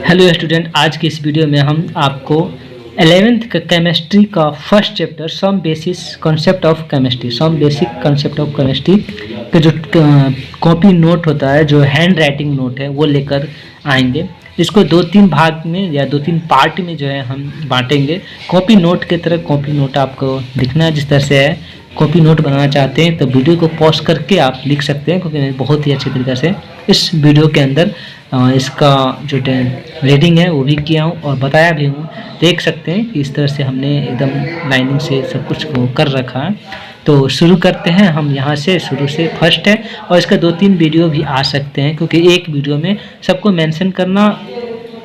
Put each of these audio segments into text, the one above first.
Hello student, आज की इस वीडियो में हम आपको 11th का केमिस्ट्री का first chapter some basic concept of chemistry का जो कॉपी नोट होता है, जो हैंड राइटिंग नोट है, वो लेकर आएंगे। इसको 2-3 भाग में या 2-3 पार्ट में जो है हम बांटेंगे। कॉपी नोट की तरह कॉपी नोट आपको लिखना है। जिस तरह से है कॉपी नोट बनाना चाहते हैं तो वीडियो को पॉज करके आप लिख सकते हैं, क्योंकि मैं बहुत ही अच्छे तरीके से इस वीडियो के अंदर इसका जो रीडिंग है वो भी किया हूँ और बताया भी हूँ। देख सकते हैं कि इस तरह से हमने एकदम लाइनिंग से सब कुछ को कर रखा है। तो शुरू करते हैं हम यहाँ से, शुरू से फर्स्ट है। और इसका 2-3 वीडियो भी आ सकते हैं, क्योंकि एक वीडियो में सबको मेंशन करना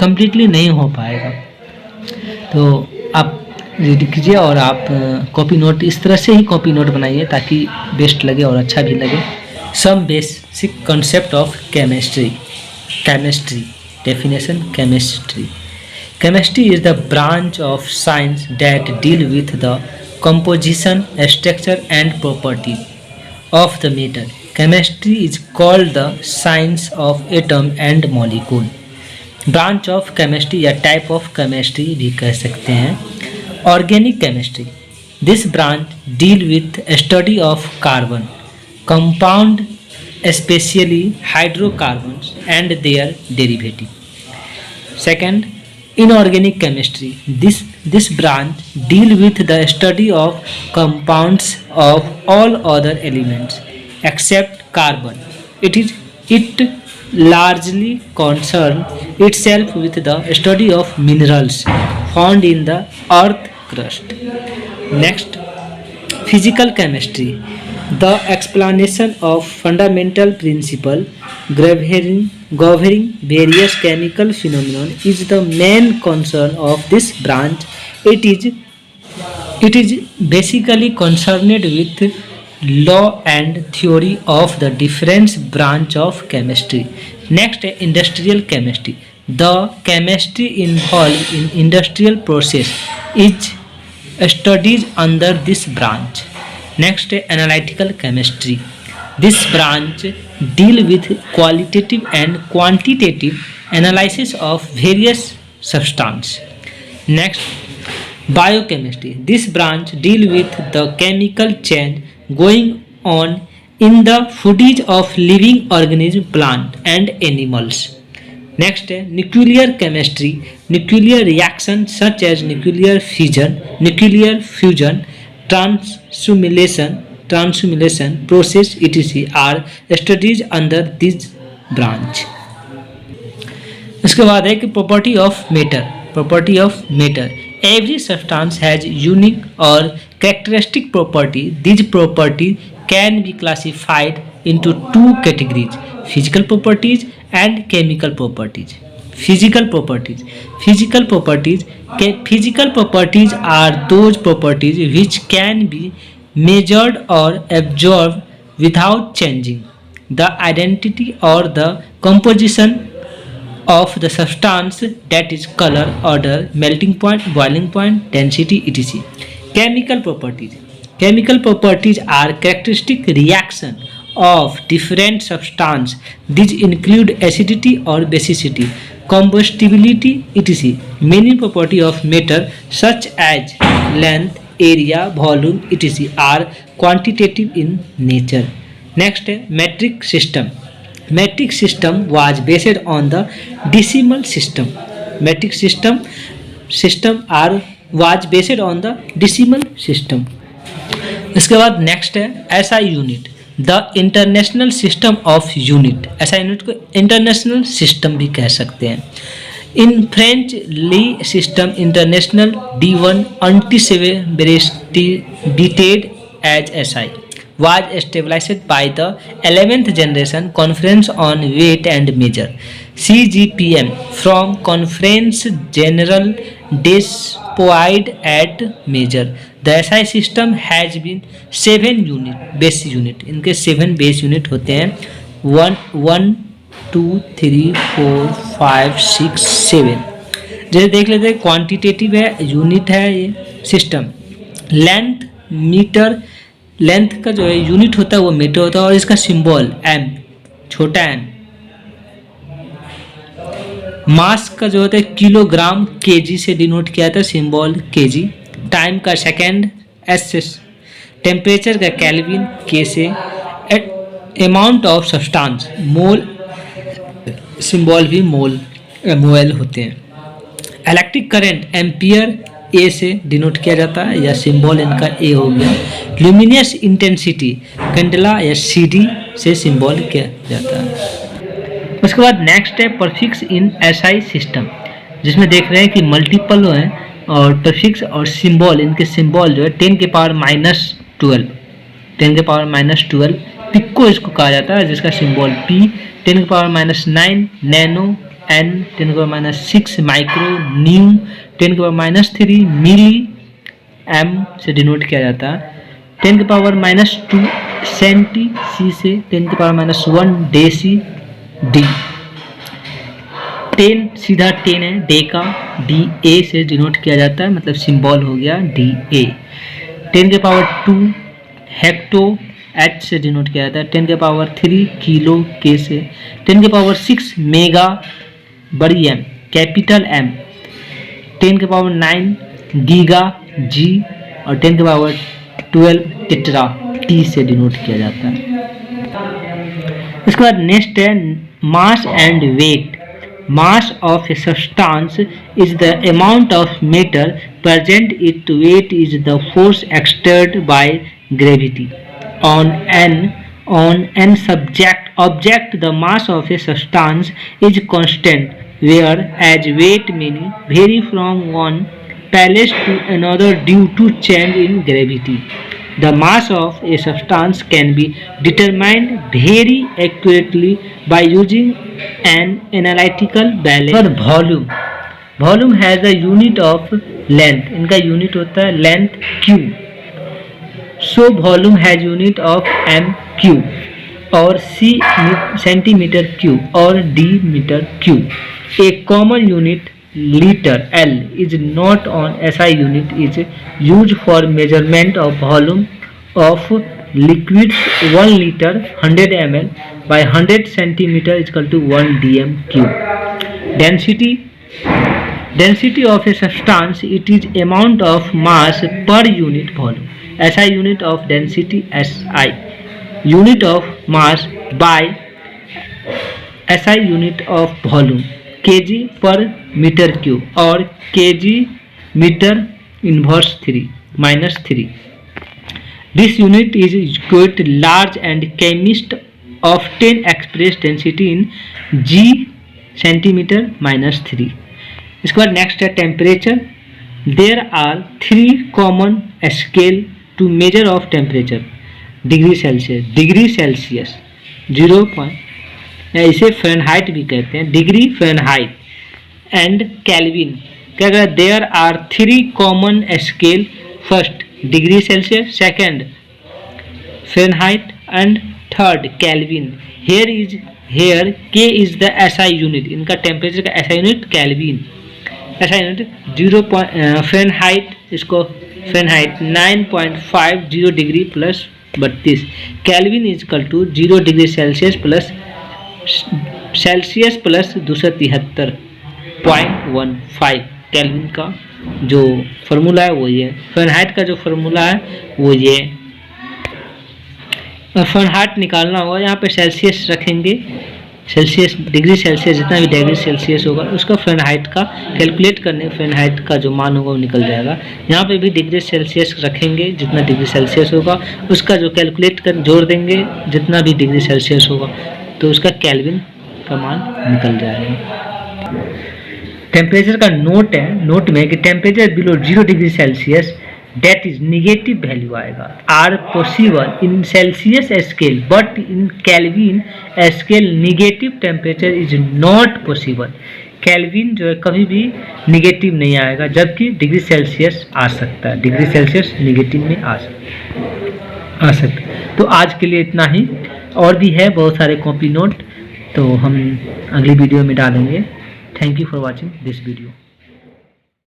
कम्प्लीटली नहीं हो पाएगा। तो आप रीड कीजिए और आप कॉपी नोट इस तरह से ही कॉपी नोट बनाइए ताकि बेस्ट लगे और अच्छा भी लगे। Some basic concept of chemistry. Definition: Chemistry is the branch of science that deal with the composition, structure and properties of the matter. Chemistry is called the science of atom and molecule. Branch of chemistry या type of chemistry भी कह सकते हैं। Organic chemistry. This branch deal with study of carbon, compound, especially hydrocarbons and their derivative. Second, inorganic chemistry. This branch deal with the study of compounds of all other elements except carbon. It largely concern itself with the study of minerals found in the earth crust. Next, physical chemistry. The explanation of fundamental principle governing various chemical phenomena is the main concern of this branch. It is basically concerned with law and theory of the different branch of chemistry. Next, industrial chemistry. The chemistry involved in industrial process is studied under this branch. Next, analytical chemistry. This branch deal with qualitative and quantitative analysis of various substances. Next, biochemistry. This branch deal with the chemical change going on in the footage of living organisms, plant and animals. Next, nuclear chemistry. Nuclear reactions such as nuclear fusion, transmulation process etc. are studied under this branch. इसके बाद है कि property of matter. Every substance has unique or characteristic property. These properties can be classified into two categories: physical properties and chemical properties. Physical properties are those properties which can be measured or observed without changing the identity or the composition of the substance, that is color, odor, melting point, boiling point, density etc. Chemical properties are characteristic reaction of different substances. These include acidity or basicity, combustibility etc. Many properties of matter such as length, area, volume etc. are quantitative in nature. Next, metric system. Metric system was based on the decimal system. Metric system was based on the decimal system. इसके बाद next है SI unit. The international system of unit. SI unit को international system भी कह सकते हैं. In French ली system international D1 anticipated as SI was established by the 11th generation Conference on Weight and Measure CGPM from Conference General deployed at Measure. The SI system has been 7 base unit. इनके 7 base unit होते हैं. 1 2 3 4 5 6 7. जैसे देख लेते हैं, quantitative है, unit है ये सिस्टम. लेंथ मीटर, लेंथ का जो है यूनिट होता है वो मीटर होता है, और इसका सिंबल एम, छोटा एम. मास का जो होता है किलोग्राम केजी से डिनोट किया जाता है, सिंबल केजी। टाइम का सेकेंड एस से, टेम्परेचर का केल्विन के से, amount of substance mole, symbol भी मोल MOL होते हैं। इलेक्ट्रिक करंट एम्पियर ए से डिनोट किया जाता है, या सिंबल इनका ए हो गया। ल्यूमिनस इंटेंसिटी कैंडेला या CD से सिंबल किया जाता है। उसके बाद नेक्स्ट है परफिक्स इन SI सिस्टम, जिसमें देख रहे हैं कि मल्टीपल हैं और परफिक्स और सिंबल, इनके सिंबल जो है 10 के पावर -12, 10 के पावर -12 पिक्को इसको कहा जाता है, जिसका सिंबल P, 10 के पावर -9 नैनो, N 10 के पावर -6 माइक्रो, न्यू 10 के पावर -3 मिली, M से डिनोट किया जाता है। 10 के पावर -2 सेंटी, C से 10 के पावर -1 डेसी, D 10 सीधा 10 है, डेका DA से डिनोट किया जाता है, मतलब सिंबल हो गया DA। 10 के पावर 2 हेक्टो, H से डिनोट किया जाता है। 10 के पावर 3 किलो, K से। 10 के पावर 6 मेगा, बड़ी M कैपिटल M। 10 के पावर 9 गीगा, G, और 10 के पावर 12 टेट्रा, T से डिनोट किया जाता है। इसके बाद नेक्स्ट है mass and weight. Mass of a substance is the amount of matter present, it weight is the force exerted by gravity on an object. The mass of a substance is constant, whereas weight may vary from one place to another due to change in gravity. The mass of a substance can be determined very accurately by using an analytical balance. Volume has a unit of length. इनका unit होता है length Q. So volume has unit of MQ, और C centimeter cube और D meter cube. A common unit liter L is not on SI unit is used for measurement of volume of liquids. 1 liter 100 ml by 100 centimeter is equal to 1 dm cube. Density of a substance, it is amount of mass per unit volume. SI unit of density SI, unit of mass by SI unit of volume, kg per meter cube, और kg meter inverse 3 -3. This unit is quite large and chemists often express density in G centimeter -3. इसके बाद next है temperature. There are 3 common scale to measure of temperature. Degree Celsius 0 point, इसे Fahrenheit भी कहते हैं, degree Fahrenheit and kelvin. क्या कहते हैं? There are 3 common scale, first degree Celsius, second Fahrenheit and third kelvin. Here K is the SI unit, इनका temperature का SI unit kelvin. SI unit 0 Fahrenheit, इसको Fahrenheit 9.50 degree plus 32, kelvin is equal to 0 degree Celsius plus 273.15 kelvin का जो formula है वो ये। Fahrenheit का जो फार्मूला है वो ये। फ़ारेनहाइट निकालना होगा, यहाँ पे सेल्सियस रखेंगे, सेल्सियस डिग्री सेल्सियस जितना भी डिग्री सेल्सियस होगा उसका फ़ारेनहाइट का कैलकुलेट करने, फ़ारेनहाइट का जो मान होगा वो निकल जाएगा। यहाँ पे भी डिग्री सेल्सियस रखेंगे, जितना डिग्री सेल्सियस होगा उसका जो कैलकुलेट कर जोड़ देंगे जितना भी डिग्री सेल्सियस होगा, तो उसका केल्विन का मान निकल जाएगा। टेम्परेचर का नोट है, नोट में कि temperature below 0 degree Celsius that is negative value आएगा, are possible in Celsius scale but in kelvin scale negative temperature is not possible. Kelvin जो है कभी भी नेगेटिव नहीं आएगा, जबकि डिग्री सेल्सियस आ सकता है, डिग्री सेल्सियस नेगेटिव में आ सकता है। तो आज के लिए इतना ही, और भी है बहुत सारे कॉपी नोट, तो हम अगली वीडियो में डालेंगे। Thank you for watching this video.